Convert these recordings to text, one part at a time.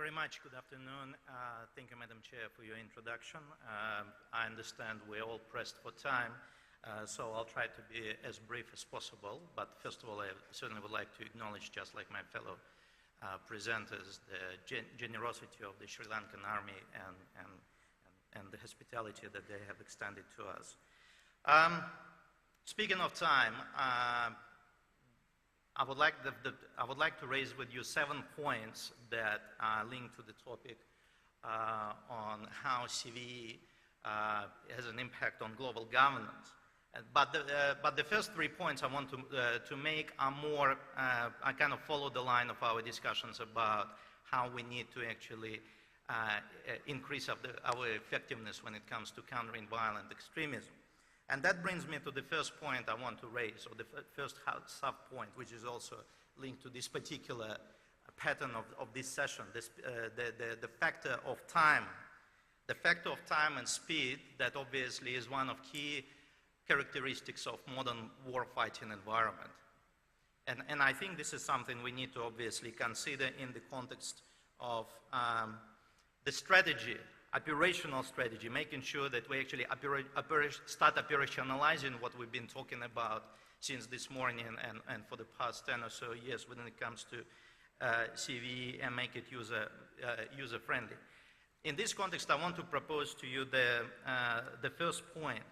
very much. Good afternoon. Thank you, Madam Chair, for your introduction. I understand we're all pressed for time, so I'll try to be as brief as possible. But first of all, I certainly would like to acknowledge, just like my fellow presenters, the generosity of the Sri Lankan army and the hospitality that they have extended to us. Speaking of time, I would like to raise with you 7 points that are linked to the topic on how CVE has an impact on global governance. But the first 3 points I want to make are more, I kind of follow the line of our discussions about how we need to actually increase our effectiveness when it comes to countering violent extremism. And that brings me to the first point I want to raise, or the first sub-point, which is also linked to this particular pattern of this session, the factor of time. The factor of time and speed that obviously is one of key characteristics of modern war-fighting environment. And I think this is something we need to obviously consider in the context of the strategy, operational strategy, making sure that we actually start operationalizing what we've been talking about since this morning and for the past 10 or so years when it comes to CVE and make it user-friendly. In this context, I want to propose to you the first point.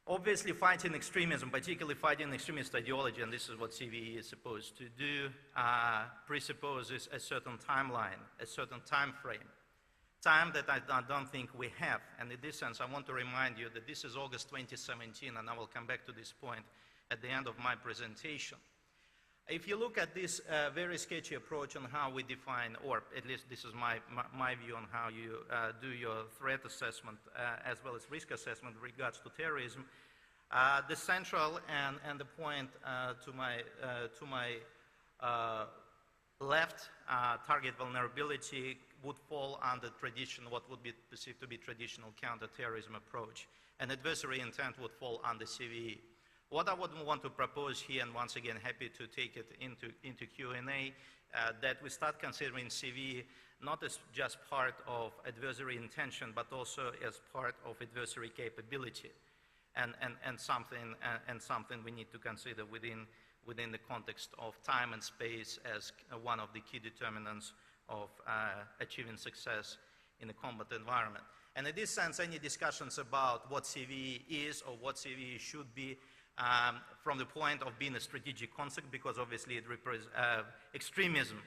Obviously, fighting extremism, particularly fighting extremist ideology, and this is what CVE is supposed to do, presupposes a certain timeline, a certain time frame. Time that I don't think we have. And in this sense, I want to remind you that this is August 2017, and I will come back to this point at the end of my presentation. If you look at this very sketchy approach on how we define, or at least this is my view on how you do your threat assessment as well as risk assessment with regards to terrorism, the central and the point to my left, target vulnerability, would fall under what would be perceived to be traditional counterterrorism approach. And adversary intent would fall under CVE. What I would want to propose here, and once again happy to take it into Q&A, that we start considering CVE not as just part of adversary intention, but also as part of adversary capability, and something we need to consider within the context of time and space as one of the key determinants of achieving success in a combat environment. And in this sense, any discussions about what CVE is or what CVE should be from the point of being a strategic concept, because obviously it extremism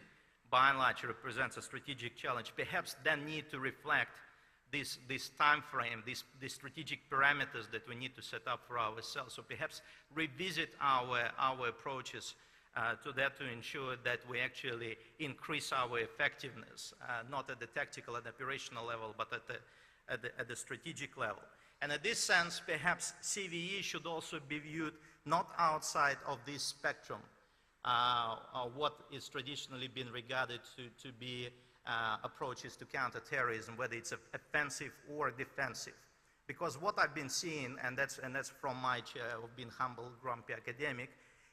by and large represents a strategic challenge, perhaps then need to reflect this time frame, these strategic parameters that we need to set up for ourselves. So perhaps revisit our approaches to that to ensure that we actually increase our effectiveness, not at the tactical and operational level, but at the strategic level. And in this sense, perhaps CVE should also be viewed not outside of this spectrum, what is traditionally been regarded to be approaches to counterterrorism, whether it's offensive or defensive. Because what I've been seeing, and that's from my chair of being humble, grumpy academic,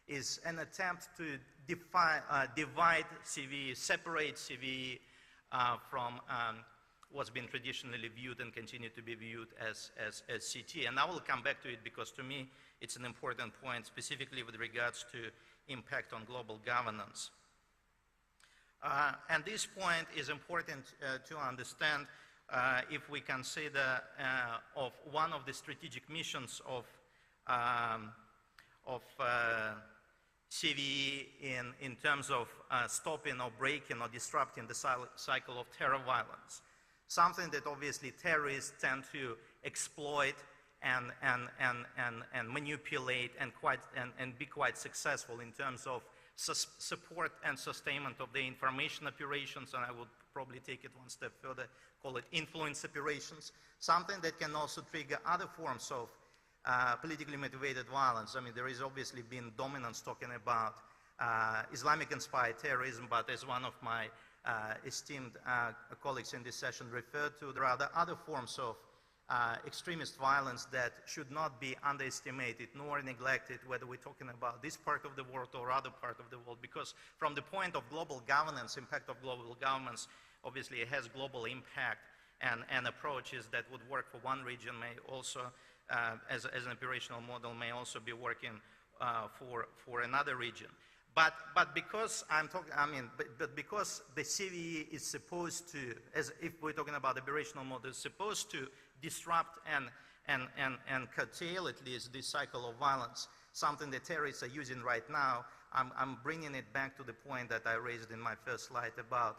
is an attempt to divide CVE, separate CVE from what's been traditionally viewed and continue to be viewed as CT. And I will come back to it because to me it's an important point, specifically with regards to impact on global governance. And this point is important to understand if we consider of one of the strategic missions of CVE in terms of stopping or breaking or disrupting the cycle of terror violence. Something that obviously terrorists tend to exploit and manipulate and be quite successful in terms of support and sustainment of the information operations, and I would probably take it one step further, call it influence operations, something that can also trigger other forms of politically motivated violence. I mean, there is obviously been dominance talking about Islamic-inspired terrorism, but as one of my esteemed colleagues in this session referred to, there are other forms of extremist violence that should not be underestimated nor neglected, whether we're talking about this part of the world or other part of the world, because from the point of global governance, impact of global governance, obviously it has global impact, and approaches that would work for one region may also, as an operational model, may also be working for another region. But because because the CVE is supposed to, as if we're talking about operational model, is supposed to disrupt and curtail at least this cycle of violence, something that terrorists are using right now. I'm bringing it back to the point that I raised in my first slide about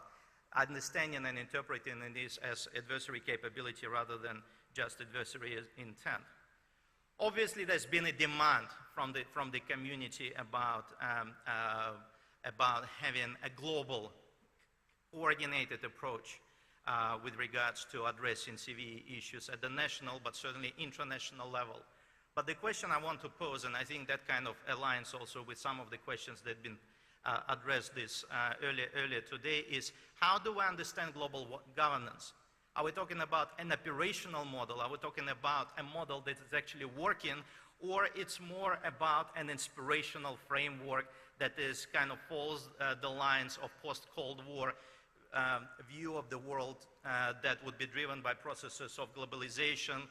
understanding and interpreting this as adversary capability rather than just adversary intent. Obviously, there's been a demand from the community about having a global, coordinated approach with regards to addressing CVE issues at the national, but certainly international level. But the question I want to pose, and I think that kind of aligns also with some of the questions that have been addressed this earlier today, is how do we understand global governance? Are we talking about an operational model? Are we talking about a model that is actually working, or it's more about an inspirational framework that is kind of follows the lines of post-Cold War view of the world that would be driven by processes of globalization,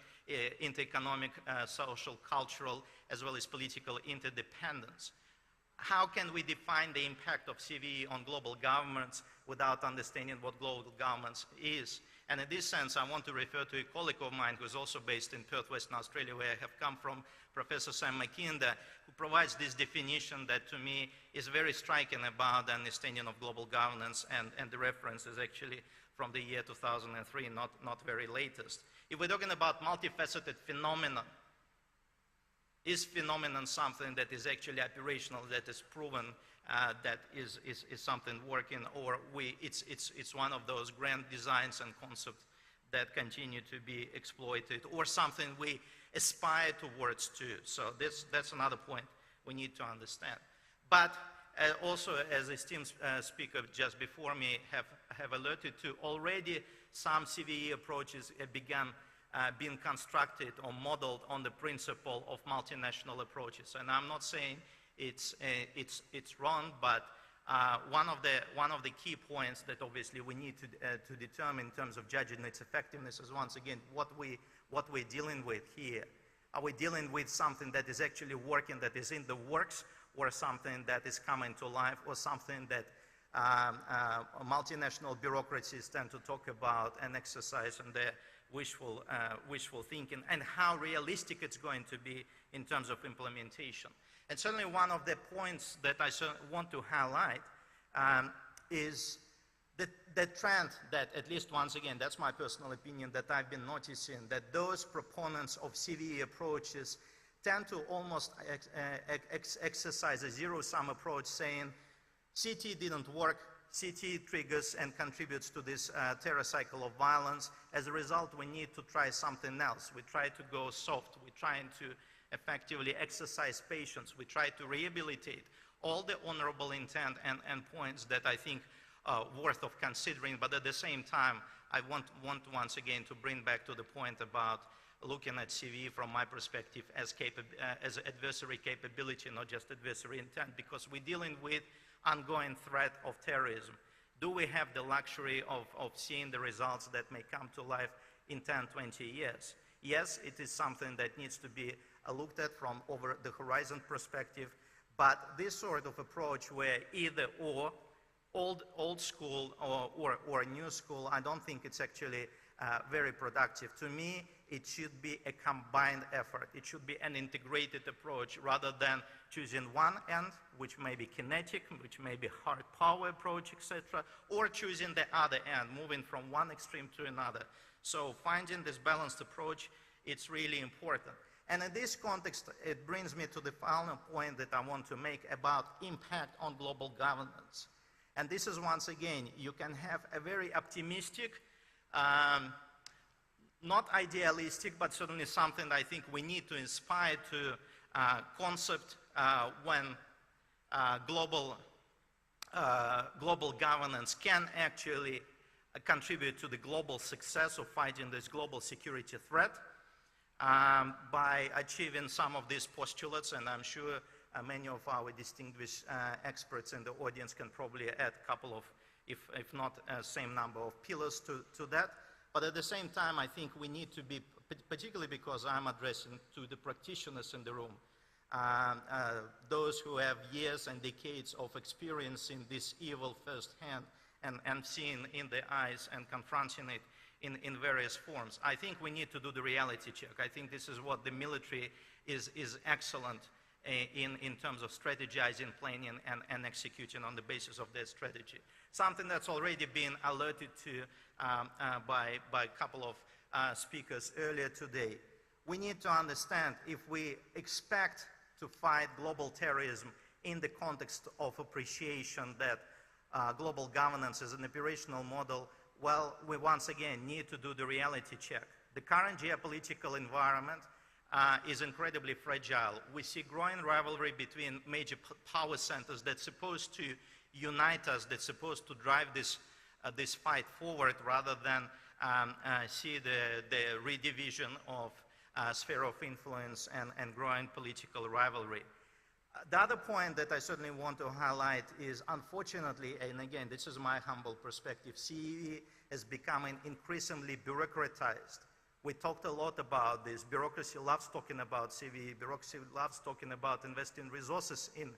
inter-economic, social, cultural, as well as political interdependence? How can we define the impact of CVE on global governments without understanding what global governance is? And in this sense, I want to refer to a colleague of mine who is also based in Perth, Western Australia, where I have come from, Professor Sam McKinda, who provides this definition that to me is very striking about the understanding of global governance, and the reference is actually from the year 2003, not very latest. If we're talking about multifaceted phenomenon, is phenomenon something that is actually operational, that is proven, that is something working, or it's one of those grand designs and concepts that continue to be exploited, or something we aspire towards too? So that's another point we need to understand. But also, as esteemed speaker just before me have alerted to, already some CVE approaches have begun being constructed or modeled on the principle of multinational approaches. And I'm not saying it's wrong, but one of the key points that obviously we need to determine in terms of judging its effectiveness is, once again, what we're dealing with here. Are we dealing with something that is actually working, that is in the works, or something that is coming to life, or something that multinational bureaucracies tend to talk about and exercise in their wishful thinking, and how realistic it's going to be in terms of implementation? And certainly one of the points that I want to highlight is the trend that, at least once again, that's my personal opinion, that I've been noticing, that those proponents of CVE approaches tend to almost exercise a zero-sum approach, saying CT didn't work, CT triggers and contributes to this terror cycle of violence. As a result, we need to try something else. We try to go soft. We're trying to effectively exercise patience. We try to rehabilitate all the honorable intent and points that I think are worth of considering. But at the same time, I want once again to bring back to the point about looking at CVE from my perspective as adversary capability, not just adversary intent, because we're dealing with ongoing threat of terrorism. Do we have the luxury of seeing the results that may come to life in 10, 20 years? Yes, it is something that needs to be looked at from over the horizon perspective, but this sort of approach where either or, old school or new school, I don't think it's actually very productive. To me, it should be a combined effort. It should be an integrated approach rather than choosing one end, which may be kinetic, which may be hard power approach, etc., or choosing the other end, moving from one extreme to another. So finding this balanced approach, it's really important. And in this context, it brings me to the final point that I want to make about impact on global governance. And this is, once again, you can have a very optimistic, not idealistic, but certainly something I think we need to inspire to concept when global governance can actually contribute to the global success of fighting this global security threat by achieving some of these postulates, and I'm sure many of our distinguished experts in the audience can probably add a couple of, if not same number of pillars to that. But at the same time, I think we need to be, particularly because I'm addressing to the practitioners in the room, those who have years and decades of experience in this evil firsthand and seeing in the eyes and confronting it in various forms. I think we need to do the reality check. I think this is what the military is excellent in terms of strategizing, planning, and executing on the basis of their strategy. Something that's already been alerted to by a couple of speakers earlier today. We need to understand, if we expect to fight global terrorism in the context of appreciation that global governance is an operational model, well, we once again need to do the reality check. The current geopolitical environment is incredibly fragile. We see growing rivalry between major power centers that's supposed to unite us, that's supposed to drive this fight forward, rather than see the redivision of sphere of influence and growing political rivalry. The other point that I certainly want to highlight is, unfortunately, and again, this is my humble perspective, CEE is becoming increasingly bureaucratized. We talked a lot about this. Bureaucracy loves talking about CVE. Bureaucracy loves talking about investing resources in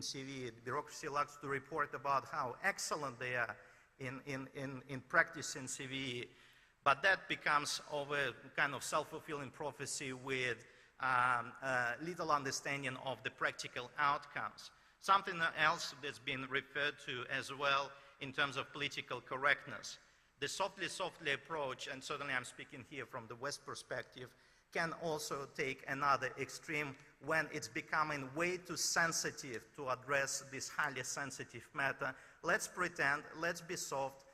CVE. Bureaucracy loves to report about how excellent they are in practicing CVE. But that becomes over kind of self-fulfilling prophecy with little understanding of the practical outcomes. Something else that's been referred to as well in terms of political correctness. The softly approach, and certainly I'm speaking here from the West perspective, can also take another extreme when it's becoming way too sensitive to address this highly sensitive matter. Let's pretend, let's be soft,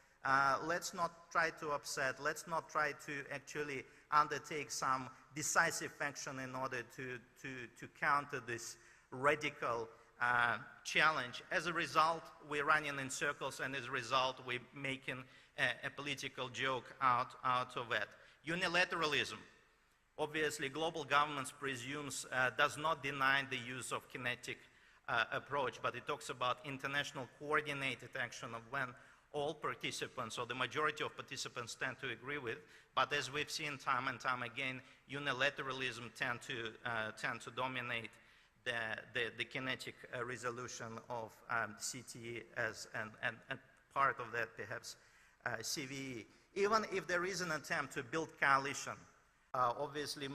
let's not try to upset, let's not try to actually undertake some decisive action in order to counter this radical challenge. As a result, we're running in circles, and as a result, we're making a political joke out of it. Unilateralism. Obviously, global governance does not deny the use of kinetic approach, but it talks about international coordinated action of when all participants, or the majority of participants, tend to agree with. But as we've seen time and time again, unilateralism tend to dominate the kinetic resolution of CTE and part of that perhaps CVE. Even if there is an attempt to build coalition, obviously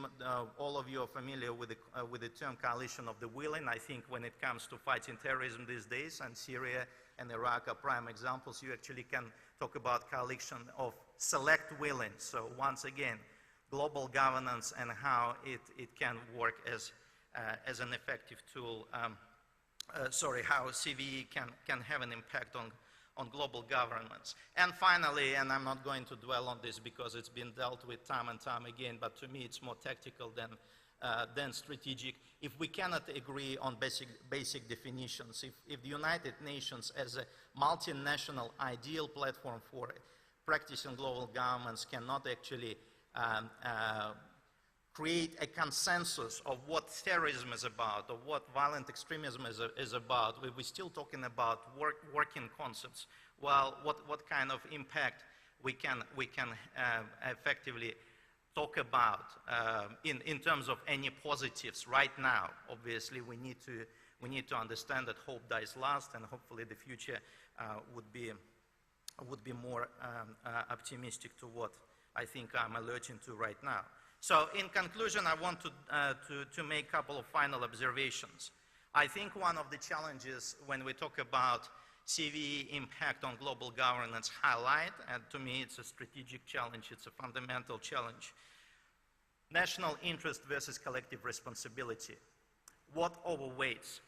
all of you are familiar with the term coalition of the willing. I think when it comes to fighting terrorism these days, and Syria and Iraq are prime examples, you actually can talk about coalition of select willing. So once again, global governance and how it can work as an effective tool, how CVE can have an impact on global governments. And finally, and I'm not going to dwell on this because it's been dealt with time and time again, but to me it's more tactical than strategic. If we cannot agree on basic definitions, if the United Nations as a multinational ideal platform for practicing global governments cannot actually create a consensus of what terrorism is about, of what violent extremism is about, we're still talking about working concepts. Well, what kind of impact we can effectively talk about in terms of any positives right now? Obviously, we need to understand that hope dies last, and hopefully the future would be more optimistic to what I think I'm allergic to right now. So in conclusion, I want to make a couple of final observations. I think one of the challenges when we talk about CVE impact on global governance highlight, and to me it's a strategic challenge, it's a fundamental challenge, national interest versus collective responsibility. What overweights?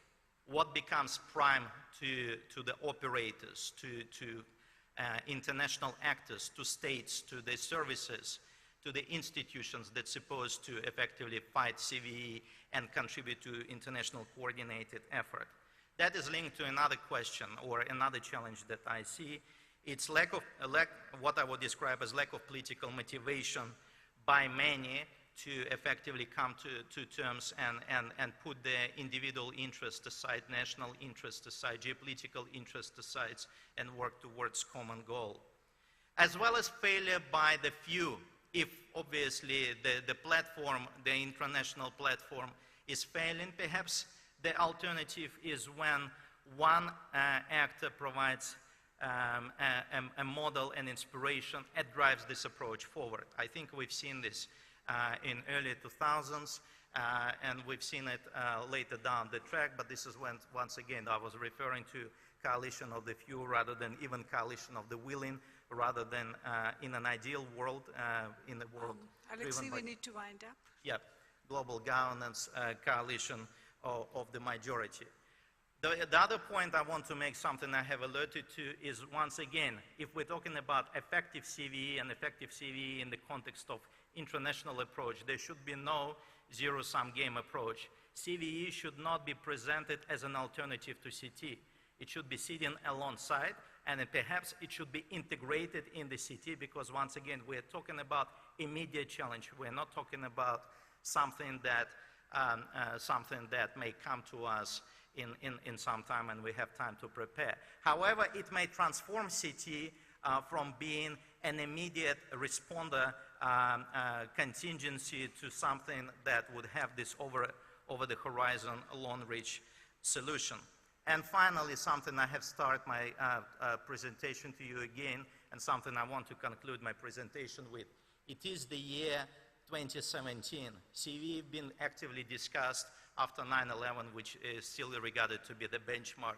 What becomes prime to the operators, to international actors, to states, to the services, to the institutions that's supposed to effectively fight CVE and contribute to international coordinated effort? That is linked to another question or another challenge that I see, It's what I would describe as lack of political motivation by many to effectively come to terms and put their individual interests aside, national interests aside, geopolitical interests aside, and work towards common goal. As well as failure by the few, if obviously the platform, the international platform is failing, perhaps the alternative is when one actor provides a model and inspiration and drives this approach forward. I think we've seen this in early 2000s, and we've seen it later down the track, but this is when, once again, I was referring to coalition of the few rather than even coalition of the willing, rather than in an ideal world, in a world Alexey, we need to wind up. Yeah, global governance, coalition of the majority. The other point I want to make, something I have alerted to, is once again, if we're talking about effective CVE and effective CVE in the context of international approach, there should be no zero-sum game approach. CVE should not be presented as an alternative to CT. It should be sitting alongside, and perhaps it should be integrated in the CT, because once again, we're talking about immediate challenge. We're not talking about something that may come to us in some time, and we have time to prepare. However, it may transform CT from being an immediate responder contingency to something that would have this over the horizon long-reach solution. And finally, something I have started my presentation to you again, and something I want to conclude my presentation with. It is the year 2017. CVE has been actively discussed after 9/11, which is still regarded to be the benchmark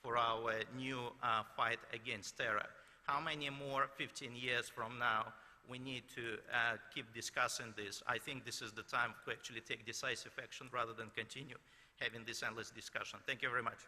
for our new fight against terror. How many more 15 years from now we need to keep discussing this? I think this is the time to actually take decisive action rather than continue having this endless discussion. Thank you very much.